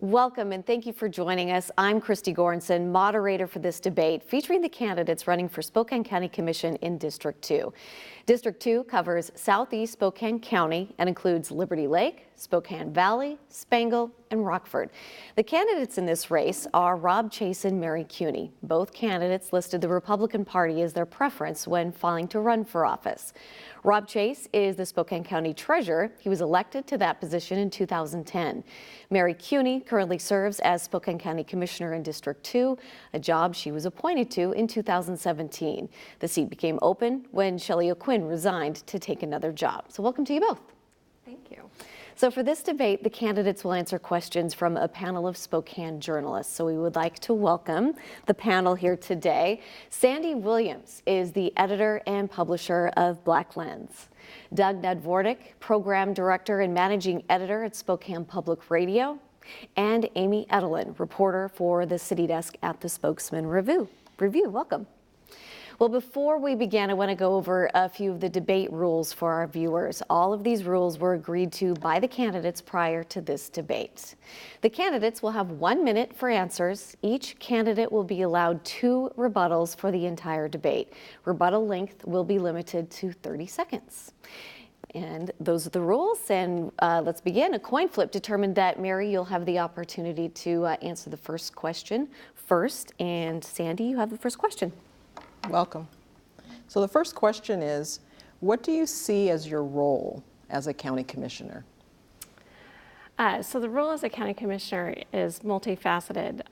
Welcome and thank you for joining us. I'm Christy Goranson, moderator for this debate featuring the candidates running for Spokane County Commission in District 2. District 2 covers southeast Spokane County and includes Liberty Lake, Spokane Valley, Spangle, and Rockford. The candidates in this race are Rob Chase and Mary Kuney. Both candidates listed the Republican Party as their preference when filing to run for office. Rob Chase is the Spokane County Treasurer. He was elected to that position in 2010. Mary Kuney currently serves as Spokane County Commissioner in District 2, a job she was appointed to in 2017. The seat became open when Shelley O'Quinn resigned to take another job. So welcome to you both. Thank you. So for this debate, the candidates will answer questions from a panel of Spokane journalists. So we would like to welcome the panel here today. Sandy Williams is the editor and publisher of Black Lens. Doug Nedvordik, program director and managing editor at Spokane Public Radio. And Amy Edelin, reporter for the City Desk at the Spokesman Review. Welcome. Well, before we begin, I want to go over a few of the debate rules for our viewers. All of these rules were agreed to by the candidates prior to this debate. The candidates will have 1 minute for answers. Each candidate will be allowed 2 rebuttals for the entire debate. Rebuttal length will be limited to 30 seconds. And those are the rules, and let's begin. A coin flip determined that, Mary, you'll have the opportunity to answer the first question first, and Sandy, you have the first question. Welcome. So the first question is, what do you see as your role as a county commissioner? So the role as a county commissioner is multifaceted.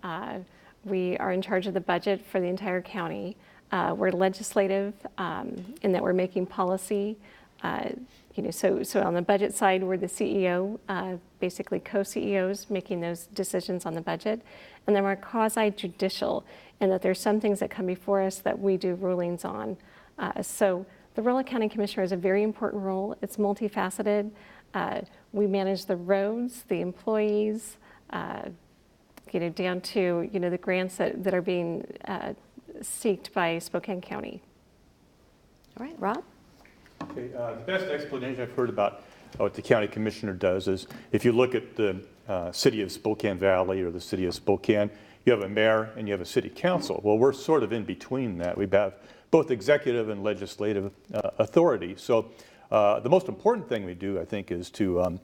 We are in charge of the budget for the entire county. We're legislative in that we're making policy. So on the budget side, we're the CEO, basically co-CEOs making those decisions on the budget. And then we're quasi-judicial in that there's some things that come before us that we do rulings on. So the role of county commissioner is a very important role. It's multifaceted. We manage the roads, the employees, down to the grants that are being sought by Spokane County. All right, Rob? Okay, the best explanation I've heard about what the county commissioner does is if you look at the city of Spokane Valley or the city of Spokane, you have a mayor and you have a city council. Well, we're sort of in between that. We have both executive and legislative authority. So the most important thing we do, I think, is to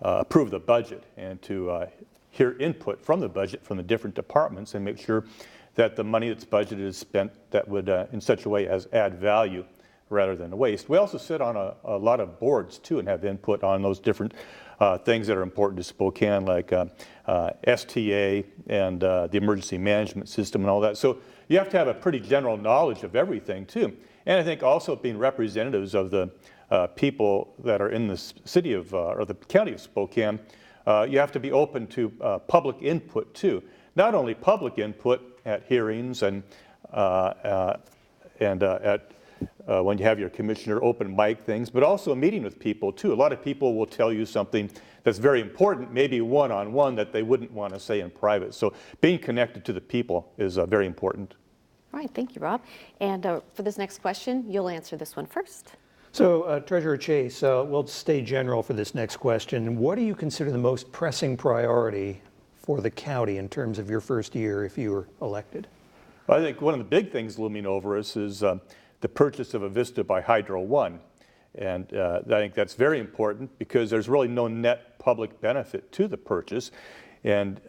approve the budget and to hear input from the budget from the different departments and make sure that the money that's budgeted is spent that would in such a way as add value rather than waste. We also sit on a lot of boards too and have input on those different things that are important to Spokane, like STA and the emergency management system and all that. So you have to have a pretty general knowledge of everything too. And I think also being representatives of the people that are in the city of, or the county of Spokane, you have to be open to public input too. Not only public input at hearings and at when you have your commissioner open mic things, but also meeting with people too. A lot of people will tell you something that's very important, maybe one-on-one, that they wouldn't want to say in private. So being connected to the people is very important. All right, thank you, Rob. And for this next question, you'll answer this one first. So Treasurer Chase, we'll stay general for this next question. What do you consider the most pressing priority for the county in terms of your first year if you were elected? I think one of the big things looming over us is the purchase of a Vista by Hydro One. And I think that's very important because there's really no net public benefit to the purchase. And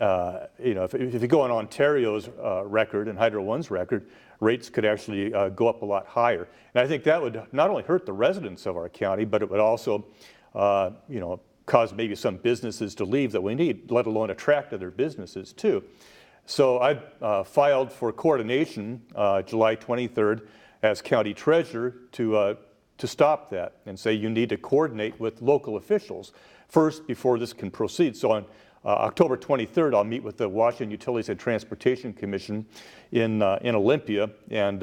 if you go on Ontario's record and Hydro One's record, rates could actually go up a lot higher. And I think that would not only hurt the residents of our county, but it would also cause maybe some businesses to leave that we need, let alone attract other businesses too. So I filed for coordination July 23rd as county treasurer to stop that and say you need to coordinate with local officials first before this can proceed. So on October 23rd, I'll meet with the Washington Utilities and Transportation Commission in Olympia and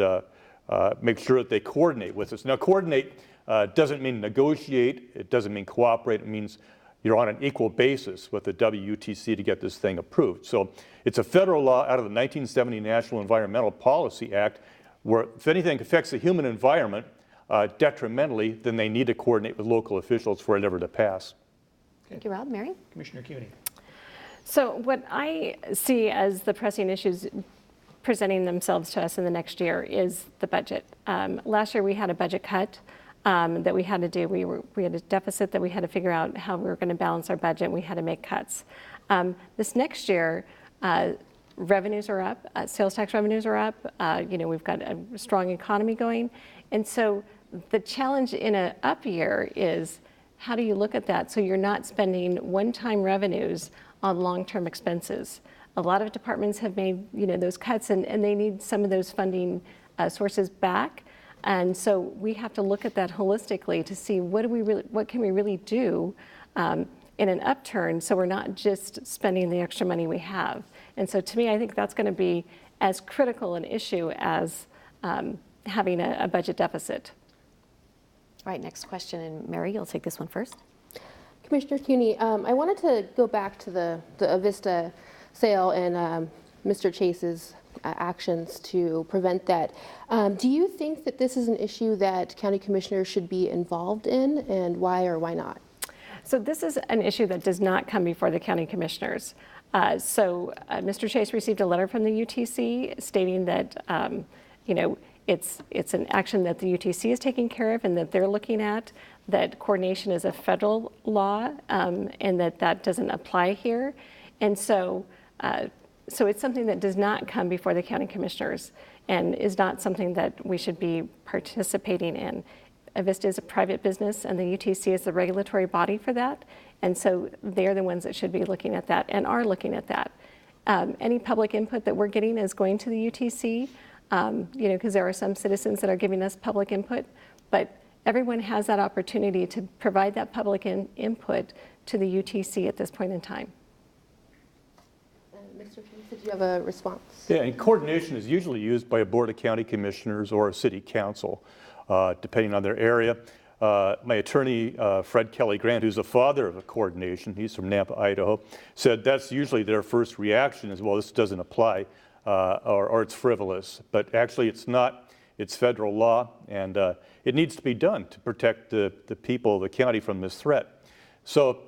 make sure that they coordinate with us. Now, coordinate doesn't mean negotiate. It doesn't mean cooperate. It means you're on an equal basis with the WUTC to get this thing approved. So it's a federal law out of the 1970 National Environmental Policy Act where if anything affects the human environment detrimentally, then they need to coordinate with local officials for it ever to pass. Thank you, Rob. Mary? Commissioner Kuney. So what I see as the pressing issues presenting themselves to us in the next year is the budget. Last year we had a budget cut that we had to do. We had a deficit that we had to figure out how we were going to balance our budget, and we had to make cuts. This next year, revenues are up, sales tax revenues are up, we've got a strong economy going. And so the challenge in an up year is how do you look at that so you're not spending one-time revenues on long-term expenses? A lot of departments have made those cuts and they need some of those funding sources back. And so we have to look at that holistically to see what can we really do in an upturn so we're not just spending the extra money we have. And so to me, I think that's going to be as critical an issue as having a budget deficit. All right, next question, and Mary, you'll take this one first. Commissioner Kuney, I wanted to go back to the Avista sale and Mr. Chase's actions to prevent that. Do you think that this is an issue that county commissioners should be involved in, and why or why not? So this is an issue that does not come before the county commissioners. Mr. Chase received a letter from the UTC stating that it's an action that the UTC is taking care of and that they're looking at, that coordination is a federal law and that doesn't apply here. And so it's something that does not come before the county commissioners and is not something that we should be participating in. Avista is a private business and the UTC is the regulatory body for that. And so they're the ones that should be looking at that and are looking at that. Any public input that we're getting is going to the UTC, because there are some citizens that are giving us public input, but everyone has that opportunity to provide that public input to the UTC at this point in time. Mr. Chase, did you have a response? Yeah, and coordination is usually used by a board of county commissioners or a city council, depending on their area. My attorney, Fred Kelly Grant, who's the father of a coordination, he's from Nampa, Idaho, said that's usually their first reaction is, well, this doesn't apply or it's frivolous. But actually it's not. It's federal law, and it needs to be done to protect the people of the county from this threat. So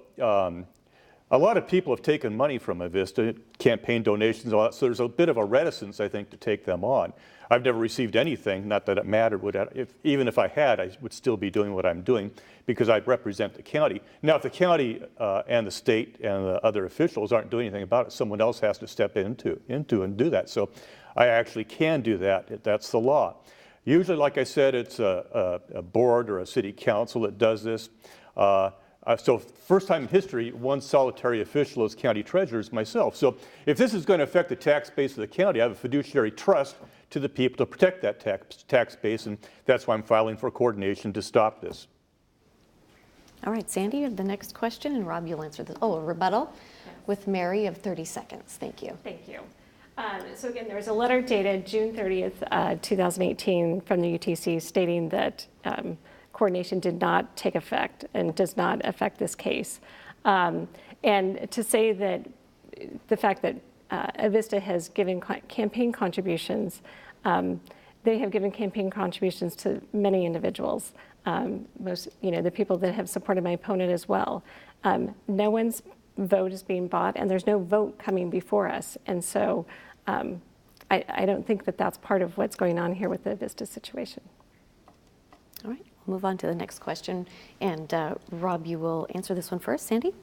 a lot of people have taken money from Avista, campaign donations, all that, so there's a bit of a reticence, I think, to take them on. I've never received anything, not that it mattered. Even if I had, I would still be doing what I'm doing because I represent the county. Now, if the county and the state and the other officials aren't doing anything about it, someone else has to step into and do that. So I actually can do that. That's the law. Usually, like I said, it's a board or a city council that does this. So first time in history, one solitary official as county treasurer is myself. So if this is going to affect the tax base of the county, I have a fiduciary trust to the people to protect that tax base, and that's why I'm filing for coordination to stop this. All right, Sandy, you have the next question, and Rob, you'll answer this. Oh, a rebuttal with Mary of 30 seconds. Thank you. Thank you. So again, there was a letter dated June 30th, 2018 from the UTC stating that coordination did not take effect and does not affect this case. And to say that the fact that Avista has given campaign contributions, they have given campaign contributions to many individuals, most, the people that have supported my opponent as well. No one's vote is being bought, and there's no vote coming before us. And so I don't think that that's part of what's going on here with the Avista situation. All right, we'll move on to the next question. And Rob, you will answer this one first. Sandy?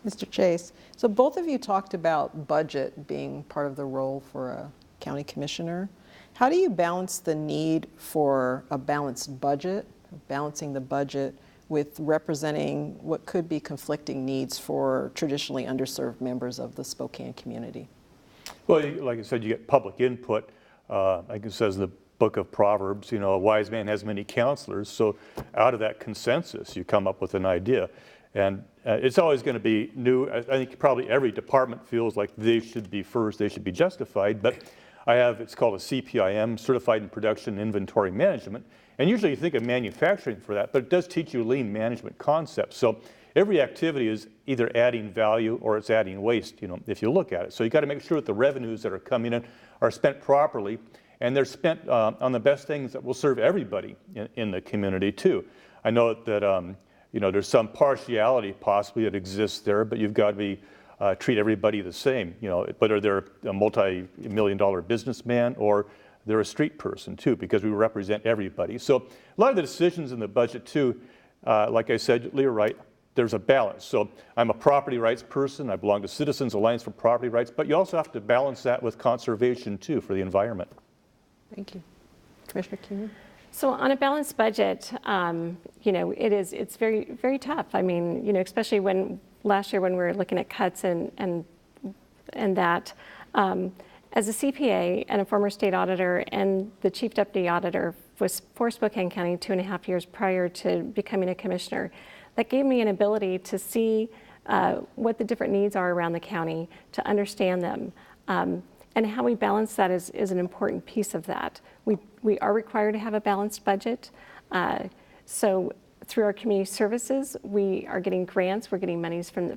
Mr. Chase, so both of you talked about budget being part of the role for a county commissioner. How do you balance the need for a balanced budget, balancing the budget with representing what could be conflicting needs for traditionally underserved members of the Spokane community? Well, like I said, you get public input. Like it says in the book of Proverbs, a wise man has many counselors. So out of that consensus, you come up with an idea. And it's always going to be new. I think probably every department feels like they should be first, they should be justified. But it's called a CPIM, Certified in Production Inventory Management. And usually you think of manufacturing for that, but it does teach you lean management concepts. So every activity is either adding value or it's adding waste, if you look at it. So you got to make sure that the revenues that are coming in are spent properly, and they're spent on the best things that will serve everybody in the community too. I know that there's some partiality possibly that exists there, but you've got to be treat everybody the same, whether they're a multi-million-dollar businessman or they're a street person too, because we represent everybody. So a lot of the decisions in the budget too, like I said, you're right, there's a balance. So I'm a property rights person, I belong to Citizens Alliance for Property Rights, but you also have to balance that with conservation too for the environment. Thank you. Commissioner Kuney? So on a balanced budget, it's very, very tough. I mean, especially when last year when we were looking at cuts and that, as a CPA and a former state auditor and the chief deputy auditor was for Spokane County 2.5 years prior to becoming a commissioner, that gave me an ability to see what the different needs are around the county, to understand them. And how we balance that is an important piece of that. We are required to have a balanced budget. So through our community services, we are getting grants. We're getting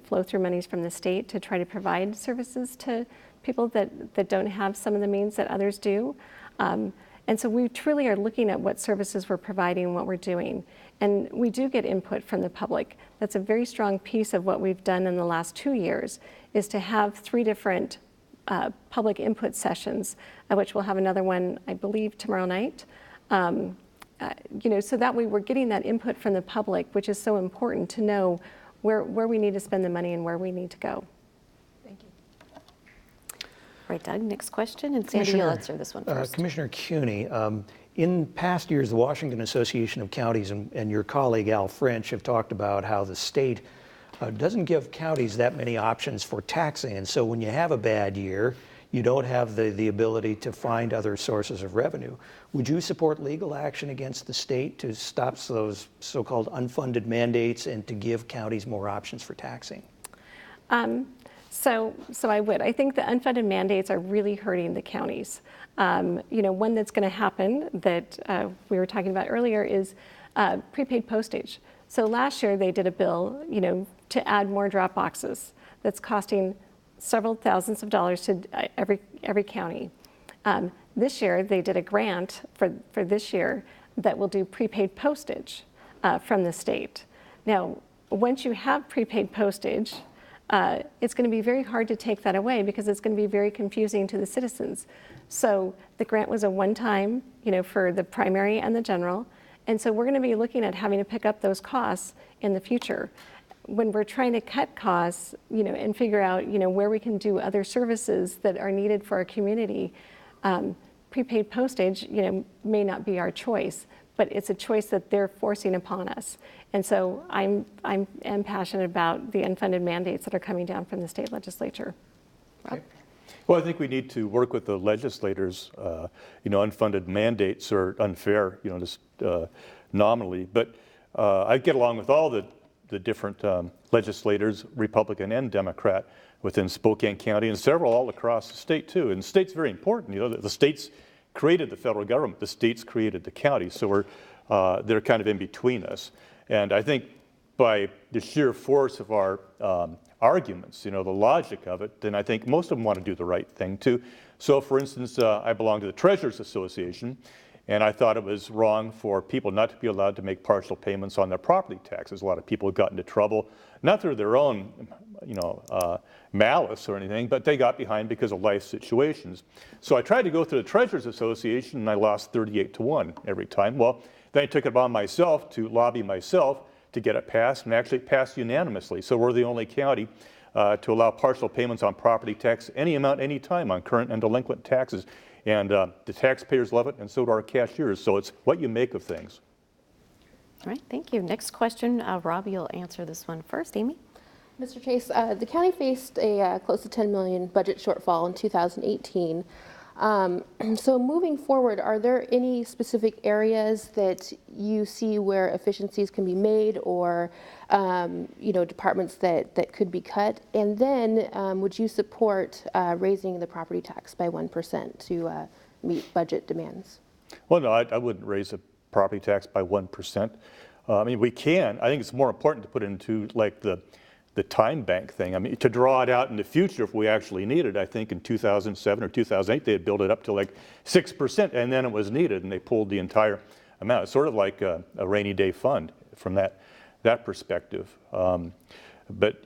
flow-through monies from the state to try to provide services to people that don't have some of the means that others do. And so we truly are looking at what services we're providing and what we're doing. And we do get input from the public. That's a very strong piece of what we've done in the last 2 years, is to have 3 different public input sessions, which we'll have another one, I believe, tomorrow night. So that way we're getting that input from the public, which is so important to know where we need to spend the money and where we need to go. Thank you. Right, Doug, next question, and Sandy, you'll answer this one first. Commissioner Kuney, in past years, the Washington Association of Counties and your colleague Al French have talked about how the state doesn't give counties that many options for taxing, and so when you have a bad year, you don't have the ability to find other sources of revenue. Would you support legal action against the state to stop those so-called unfunded mandates and to give counties more options for taxing? So I would. I think the unfunded mandates are really hurting the counties. One that's going to happen that we were talking about earlier is prepaid postage. So last year they did a bill, to add more drop boxes that's costing several thousands of dollars to every county. This year they did a grant for this year that will do prepaid postage from the state. Now, once you have prepaid postage, it's going to be very hard to take that away because it's going to be very confusing to the citizens. So the grant was a one-time, for the primary and the general. And so we're going to be looking at having to pick up those costs in the future. When we're trying to cut costs, and figure out, where we can do other services that are needed for our community, prepaid postage, may not be our choice, but it's a choice that they're forcing upon us. And so I'm passionate about the unfunded mandates that are coming down from the state legislature. Rob? Well, I think we need to work with the legislators. Unfunded mandates are unfair, just nominally. But I get along with all the different legislators, Republican and Democrat, within Spokane County and several all across the state too. And the state's very important. The states created the federal government. The states created the county. So they're kind of in between us. And I think by the sheer force of our arguments, the logic of it, then I think most of them want to do the right thing too. So for instance, I belong to the Treasurers Association, and I thought it was wrong for people not to be allowed to make partial payments on their property taxes. A lot of people have gotten into trouble, not through their own, malice or anything, but they got behind because of life situations. So I tried to go through the Treasurers Association, and I lost 38-1 every time. Well, then I took it upon myself to lobby myself to get it passed, and actually it passed unanimously. So we're the only county to allow partial payments on property tax, any amount, any time, on current and delinquent taxes. And the taxpayers love it, and so do our cashiers. So it's what you make of things. All right, thank you. Next question, Rob, you'll answer this one first. Amy? Mr. Chase, the county faced a close to $10 million budget shortfall in 2018. So moving forward, are there any specific areas that you see where efficiencies can be made, or departments that could be cut? And then would you support raising the property tax by 1% to meet budget demands? Well, no, I wouldn't raise the property tax by 1%. We can. I think it's more important to put into like the time bank thing. To draw it out in the future if we actually need it. I think in 2007 or 2008 they had built it up to like 6%, and then it was needed, and they pulled the entire amount. It's sort of like a rainy day fund from that perspective. But,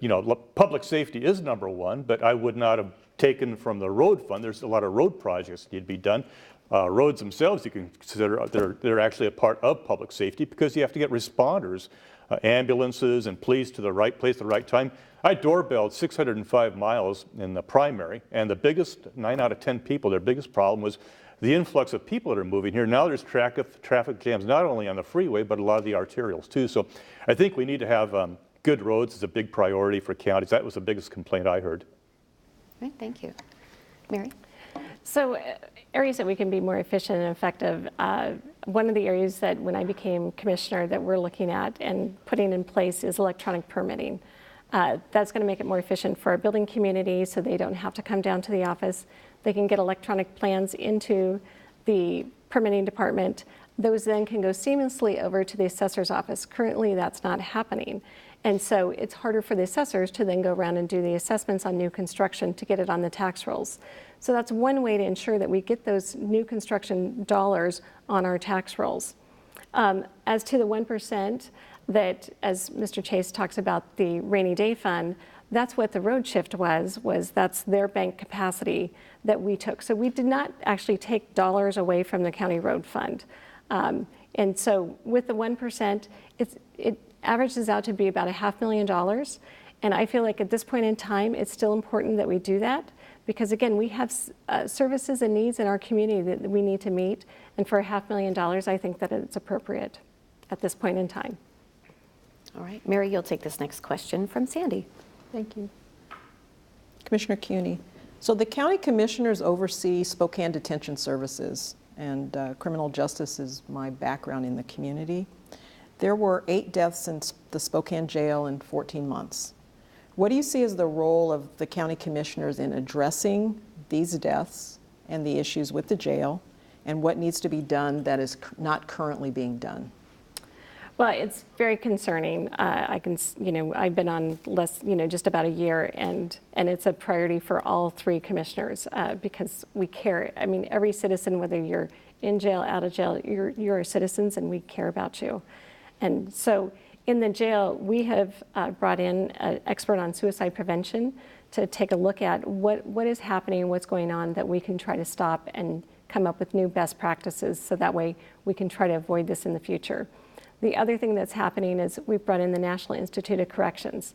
public safety is number one, but I would not have taken from the road fund. There's a lot of road projects that need to be done. Roads themselves, you can consider they're actually a part of public safety because you have to get responders, ambulances and police to the right place at the right time. I doorbelled 605 miles in the primary, and the biggest, 9 out of 10 people, their biggest problem was the influx of people that are moving here. Now there's traffic jams, not only on the freeway, but a lot of the arterials too. So I think we need to have good roads as a big priority for counties. That was the biggest complaint I heard. Right, thank you. Mary? So areas that we can be more efficient and effective, one of the areas that when I became commissioner that we're looking at and putting in place is electronic permitting. That's going to make it more efficient for our building community so they don't have to come down to the office. They can get electronic plans into the permitting department. Those then can go seamlessly over to the assessor's office. Currently, that's not happening. And so it's harder for the assessors to then go around and do the assessments on new construction to get it on the tax rolls. So that's one way to ensure that we get those new construction dollars on our tax rolls. As to the 1%, that as Mr. Chase talks about the rainy day fund, that's what the road shift was that's their bank capacity that we took. So we did not actually take dollars away from the county road fund. And so with the 1%, it averages out to be about $500,000. And I feel like at this point in time, it's still important that we do that because again, we have services and needs in our community that we need to meet. And for $500,000, I think that it's appropriate at this point in time. All right, Mary, you'll take this next question from Sandy. Thank you. Commissioner Kuney, so the county commissioners oversee Spokane detention services, and criminal justice is my background in the community. There were 8 deaths in the Spokane jail in 14 months. What do you see as the role of the county commissioners in addressing these deaths and the issues with the jail, and what needs to be done that is not currently being done? Well, it's very concerning. I've been on just about a year, and it's a priority for all 3 commissioners because we care. I mean, every citizen, whether you're in jail, out of jail, you're citizens, and we care about you. And so, in the jail, we have brought in an expert on suicide prevention to take a look at what is happening, what's going on, that we can try to stop and come up with new best practices, so that way we can try to avoid this in the future. The other thing that's happening is we've brought in the National Institute of Corrections.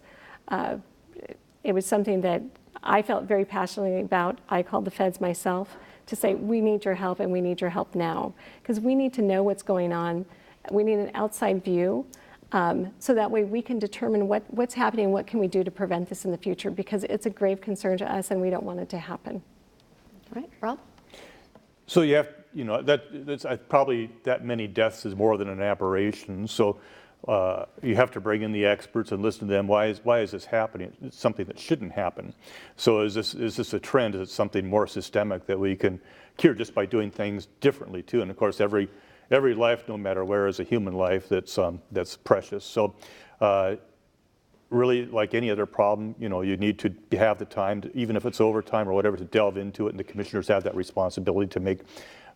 It was something that I felt very passionately about. I called the feds myself to say, we need your help and we need your help now. Because we need to know what's going on. We need an outside view so that way we can determine what's happening, what can we do to prevent this in the future, because it's a grave concern to us and we don't want it to happen. All right, Rob? So you have, that's probably that many deaths is more than an aberration. So you have to bring in the experts and listen to them. Why is this happening? It's something that shouldn't happen. So is this a trend? Is it something more systemic that we can cure just by doing things differently too? And of course, every life, no matter where, is a human life that's precious. So really, like any other problem, you need to have the time, even if it's overtime or whatever, to delve into it, and the commissioners have that responsibility to make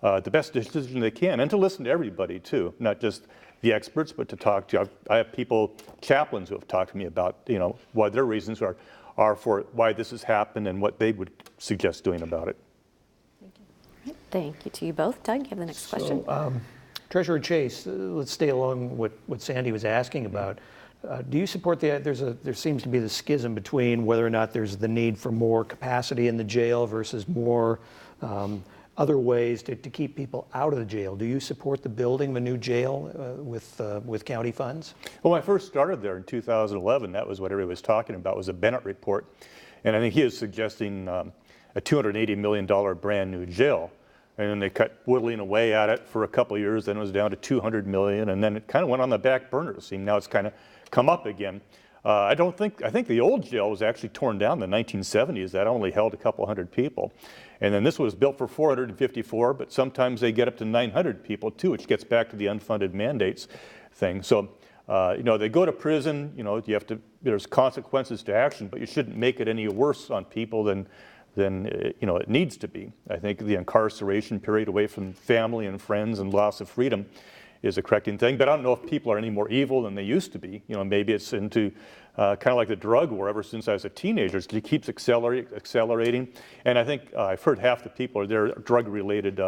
the best decision they can, and to listen to everybody too, not just the experts, but to talk to. I have chaplains who have talked to me about, what their reasons are for why this has happened and what they would suggest doing about it. Thank you to you both. Doug, you have the next question. Treasurer Chase, let's stay along what Sandy was asking about. Do you support there seems to be the schism between whether or not there's the need for more capacity in the jail versus more other ways to keep people out of the jail? Do you support the building of a new jail with county funds? Well, when I first started there in 2011, that was what everybody was talking about, was a Bennett report. And I think he is suggesting a $280 million brand new jail. And then they kept whittling away at it for a couple of years, then it was down to $200 million, and then it kind of went on the back burner. It seemed now it's kind of come up again. I think the old jail was actually torn down in the 1970s. That only held a couple hundred people. And then this was built for 454, but sometimes they get up to 900 people too, which gets back to the unfunded mandates thing. So, they go to prison, there's consequences to action, but you shouldn't make it any worse on people than it needs to be. I think the incarceration period away from family and friends and loss of freedom is a correcting thing, but I don't know if people are any more evil than they used to be. Maybe it's into kind of like the drug war ever since I was a teenager. It keeps accelerating. And I think I've heard half the people are there drug-related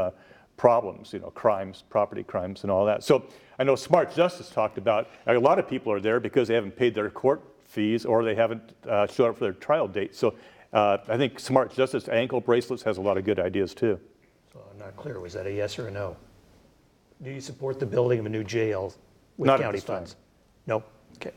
problems, crimes, property crimes and all that. So I know Smart Justice talked about, a lot of people are there because they haven't paid their court fees or they haven't showed up for their trial date. So I think Smart Justice ankle bracelets has a lot of good ideas too. So I'm not clear, was that a yes or a no? Do you support the building of a new jail with Not at county this time. funds? No? Okay.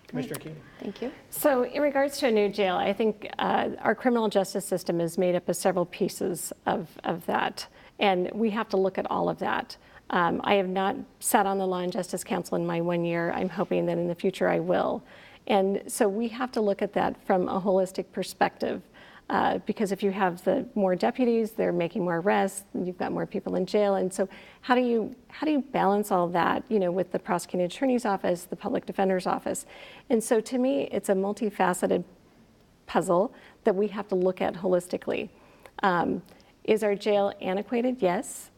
Commissioner Kuney? Thank you. So in regards to a new jail, I think our criminal justice system is made up of several pieces of that, and we have to look at all of that. I have not sat on the Law and Justice Council in my 1 year. I'm hoping that in the future I will. And so we have to look at that from a holistic perspective. Because if you have the more deputies, they're making more arrests, you've got more people in jail, and so how do you balance all that, with the prosecuting attorney's office, the public defender's office, and so to me, it's a multifaceted puzzle that we have to look at holistically. Is our jail antiquated? Yes.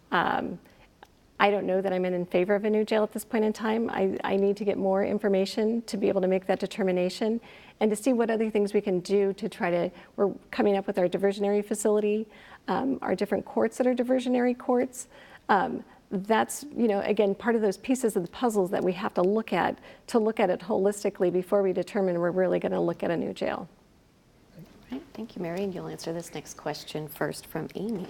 I don't know that I'm in favor of a new jail at this point in time. I need to get more information to be able to make that determination and to see what other things we can do to try to, we're coming up with our diversionary facility, our different courts that are diversionary courts. That's, again, part of those pieces of the puzzles that we have to look at it holistically before we determine we're really going to look at a new jail. All right, thank you, Mary, and you'll answer this next question first from Amy.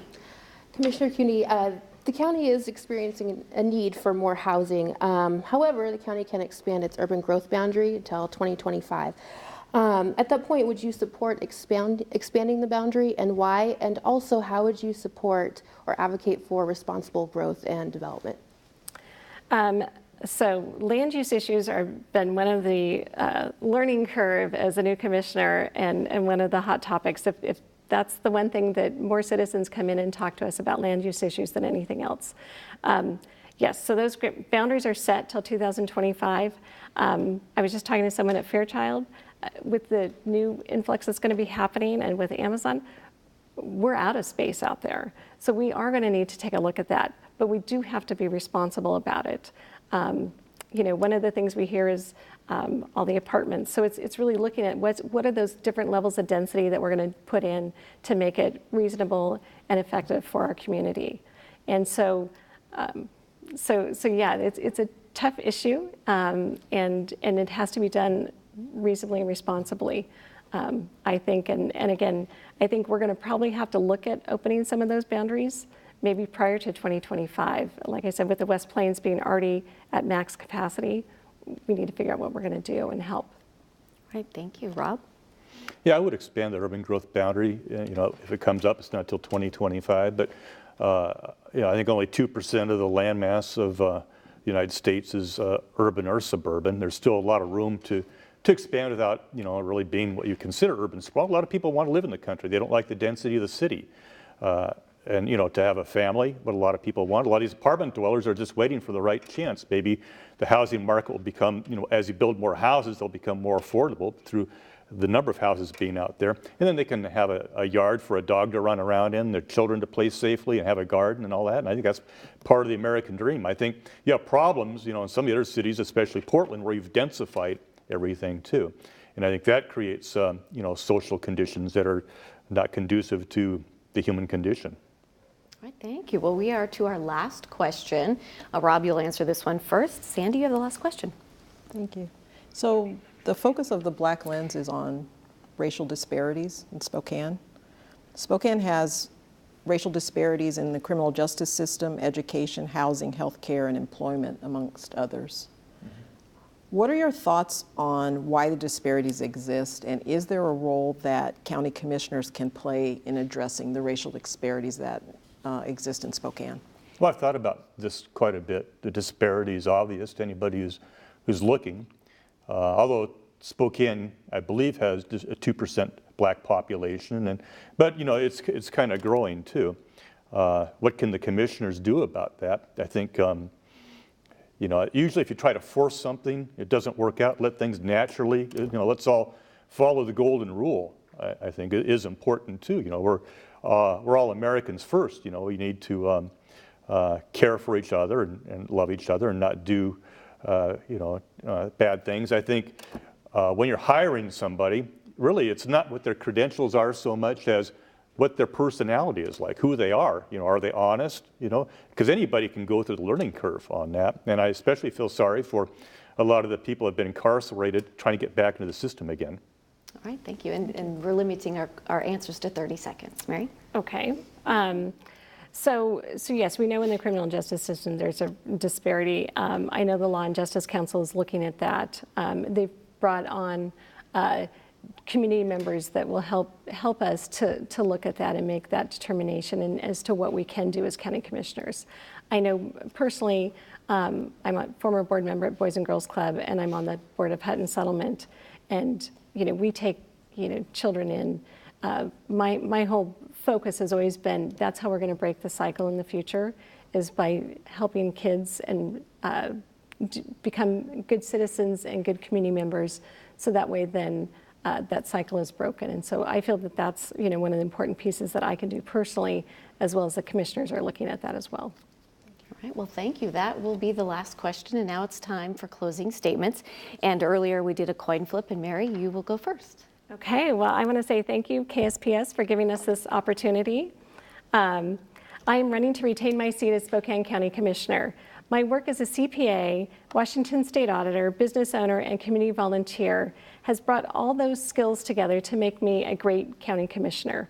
Commissioner Kuney, the county is experiencing a need for more housing. However, the county can expand its urban growth boundary until 2025. At that point, would you support expanding the boundary, and why? And also, how would you support or advocate for responsible growth and development? So land use issues have been one of the learning curve as a new commissioner, and one of the hot topics. If that's the one thing that more citizens come in and talk to us about land use issues than anything else. Yes, so those boundaries are set till 2025. I was just talking to someone at Fairchild. With the new influx that's going to be happening and with Amazon, we're out of space out there. So we are going to need to take a look at that, but we do have to be responsible about it. One of the things we hear is all the apartments. So it's really looking at what are those different levels of density that we're going to put in to make it reasonable and effective for our community. And so yeah, it's a tough issue, and it has to be done reasonably and responsibly. I think, and again, I think we're going to probably have to look at opening some of those boundaries maybe prior to 2025. Like I said, with the West Plains being already at max capacity, we need to figure out what we're going to do and help. All right, thank you. Rob? Yeah, I would expand the urban growth boundary. If it comes up, it's not until 2025. But I think only 2% of the landmass of the United States is urban or suburban. There's still a lot of room to expand without really being what you consider urban sprawl. A lot of people want to live in the country. They don't like the density of the city. And to have a family, what a lot of people want. A lot of these apartment dwellers are just waiting for the right chance. Maybe the housing market will become, as you build more houses, they'll become more affordable through the number of houses being out there. And then they can have a yard for a dog to run around in, their children to play safely, and have a garden and all that. And I think that's part of the American dream. I think you have problems, in some of the other cities, especially Portland, where you've densified everything too. And I think that creates, social conditions that are not conducive to the human condition. All right, thank you. Well, we are to our last question. Rob, you'll answer this one first. Sandy, you have the last question. Thank you. So the focus of the Black Lens is on racial disparities in Spokane. Spokane has racial disparities in the criminal justice system, education, housing, healthcare, and employment, amongst others. What are your thoughts on why the disparities exist, and is there a role that county commissioners can play in addressing the racial disparities that exist in Spokane? Well, I've thought about this quite a bit. The disparity is obvious to anybody who's looking. Although Spokane, I believe, has a 2% black population, but it's kind of growing too. What can the commissioners do about that? I think usually if you try to force something, it doesn't work out. Let things naturally, let's all follow the golden rule. I think it is important too. We're all Americans first. We need to care for each other and love each other and not do bad things. I think when you're hiring somebody, really it's not what their credentials are so much as what their personality is like, who they are. Are they honest? Because anybody can go through the learning curve on that. And I especially feel sorry for a lot of the people who have been incarcerated trying to get back into the system again. All right, thank you. And we're limiting our answers to 30 seconds. Mary? Okay. So yes, we know in the criminal justice system there's a disparity. I know the Law and Justice Council is looking at that. They've brought on community members that will help us to look at that and make that determination and as to what we can do as county commissioners. I know personally, I'm a former board member at Boys and Girls Club, and I'm on the board of Hutton Settlement, and we take children in. My whole focus has always been that's how we're going to break the cycle in the future, is by helping kids and become good citizens and good community members, so that way then that cycle is broken. And so I feel that that's one of the important pieces that I can do personally, as well as the commissioners are looking at that as well. All right, well, thank you. That will be the last question, and now it's time for closing statements. And earlier we did a coin flip, and Mary, you will go first. Okay, well, I want to say thank you, KSPS, for giving us this opportunity. I am running to retain my seat as Spokane County Commissioner. My work as a CPA, Washington State Auditor, business owner, and community volunteer has brought all those skills together to make me a great county commissioner.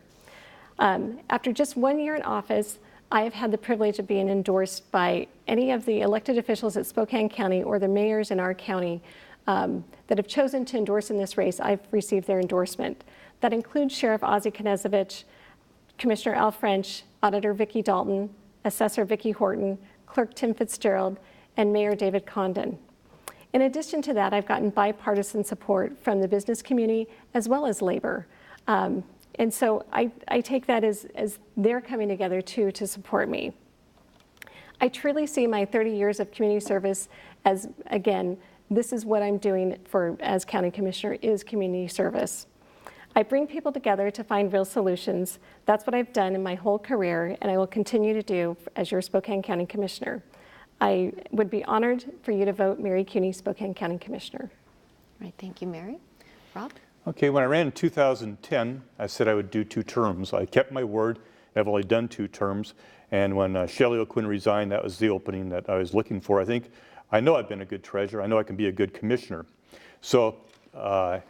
After just 1 year in office, I have had the privilege of being endorsed by any of the elected officials at Spokane County or the mayors in our county that have chosen to endorse in this race. I've received their endorsement. That includes Sheriff Ozzie Knezovich, Commissioner Al French, Auditor Vicki Dalton, Assessor Vicki Horton, Clerk Tim Fitzgerald, and Mayor David Condon. In addition to that, I've gotten bipartisan support from the business community as well as labor. And so I take that as they're coming together too to support me. I truly see my 30 years of community service as, again, this is what I'm doing as county commissioner, is community service. I bring people together to find real solutions. That's what I've done in my whole career, and I will continue to do as your Spokane County Commissioner. I would be honored for you to vote Mary Kuney, Spokane County Commissioner. All right, thank you, Mary. Rob? Okay, when I ran in 2010, I said I would do 2 terms. I kept my word. I've only done 2 terms. And when Shelley O'Quinn resigned, that was the opening that I was looking for. I know I've been a good treasurer. I know I can be a good commissioner. So I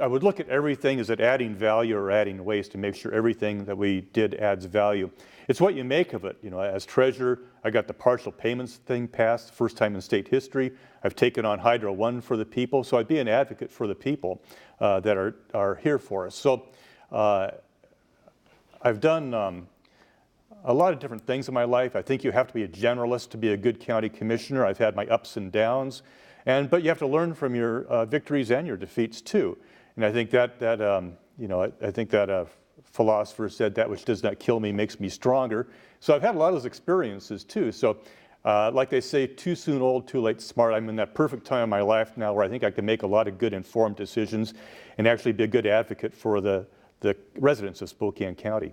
would look at everything, is it adding value or adding waste, to make sure everything that we did adds value. It's what you make of it. As treasurer, I got the partial payments thing passed, first time in state history. I've taken on Hydro One for the people, so I'd be an advocate for the people that are here for us. So I've done a lot of different things in my life. I think you have to be a generalist to be a good county commissioner. I've had my ups and downs, but you have to learn from your victories and your defeats too. And I think that philosopher said, that which does not kill me makes me stronger. So I've had a lot of those experiences too. So like they say, too soon old, too late smart. I'm in that perfect time in my life now where I think I can make a lot of good informed decisions and actually be a good advocate for the residents of Spokane County.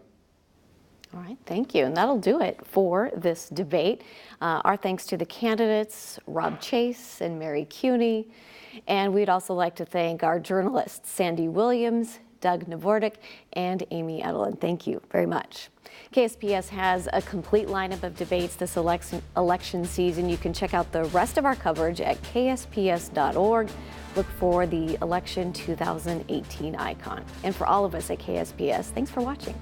All right, thank you. And that'll do it for this debate. Our thanks to the candidates, Rob Chase and Mary Kuney. And we'd also like to thank our journalists, Sandy Williams, Doug Nvordik, and Amy Edelin. Thank you very much. KSPS has a complete lineup of debates this election season. You can check out the rest of our coverage at ksps.org. Look for the Election 2018 icon. And for all of us at KSPS, thanks for watching.